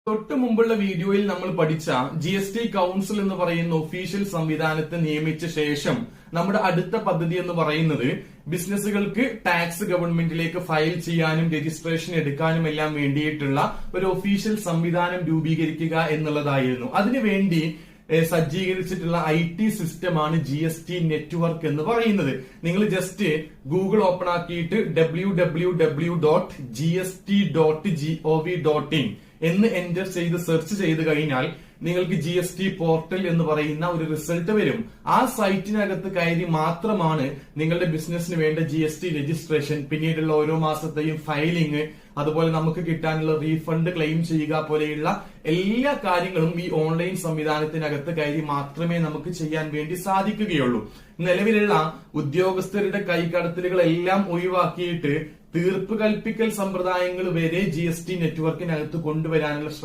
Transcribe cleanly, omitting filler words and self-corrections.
തൊട്ടു മുമ്പുള്ള വീഡിയോയിൽ നമ്മൾ പഠിച്ച GST കൗൺസിൽ എന്ന് പറയുന്ന ഒഫീഷ്യൽ സംവിധാനത്തെ നിയമിച്ച ശേഷം നമ്മുടെ അടുത്ത പദ്ധതി എന്ന് പറയുന്നത് ബിസിനസ്സുകൾക്ക് ടാക്സ് ഗവൺമെന്റിലേക്ക് ഫയൽ ചെയ്യാനും രജിസ്ട്രേഷൻ എടുക്കാനും എല്ലാം വേണ്ടിയിട്ടുള്ള ഒരു ഒഫീഷ്യൽ സംവിധാനം രൂപീകരിക്കുക എന്നുള്ളതായിരുന്നു. അതിനുവേണ്ടി സജ്ജീകരിച്ചിട്ടുള്ള IT സിസ്റ്റമാണ് GST നെറ്റ്വർക്ക് എന്ന് പറയുന്നത്. നിങ്ങൾ ജസ്റ്റ് ഗൂഗിൾ ഓപ്പൺ ആക്കിയിട്ട് www.gst.gov.in എന്ന് എന്റർ ചെയ്ത് സെർച്ച് ചെയ്ത് കഴിഞ്ഞാൽ നിങ്ങൾക്ക് GST പോർട്ടൽ എന്ന് പറയുന്ന ഒരു റിസൾട്ട് വരും. ആ സൈറ്റിനകത്ത് കയറി മാത്രമാണ് നിങ്ങളുടെ ബിസിനസിന് വേണ്ട GST രജിസ്ട്രേഷൻ, പിന്നീടുള്ള ഓരോ മാസത്തെയും ഫയലിംഗ്, അതുപോലെ നമുക്ക് കിട്ടാനുള്ള റീഫണ്ട് ക്ലെയിം ചെയ്യുക പോലെയുള്ള എല്ലാ കാര്യങ്ങളും ഈ ഓൺലൈൻ സംവിധാനത്തിനകത്ത് കയറി മാത്രമേ നമുക്ക് ചെയ്യാൻ വേണ്ടി സാധിക്കുകയുള്ളൂ. നിലവിലുള്ള ഉദ്യോഗസ്ഥരുടെ കൈകടത്തലുകളെല്ലാം ഒഴിവാക്കിയിട്ട് തീർപ്പ് കൽപ്പിക്കൽ സമ്പ്രദായങ്ങൾ വരെ GST നെറ്റ്വർക്കിനകത്ത് കൊണ്ടുവരാനുള്ള ശ്രമം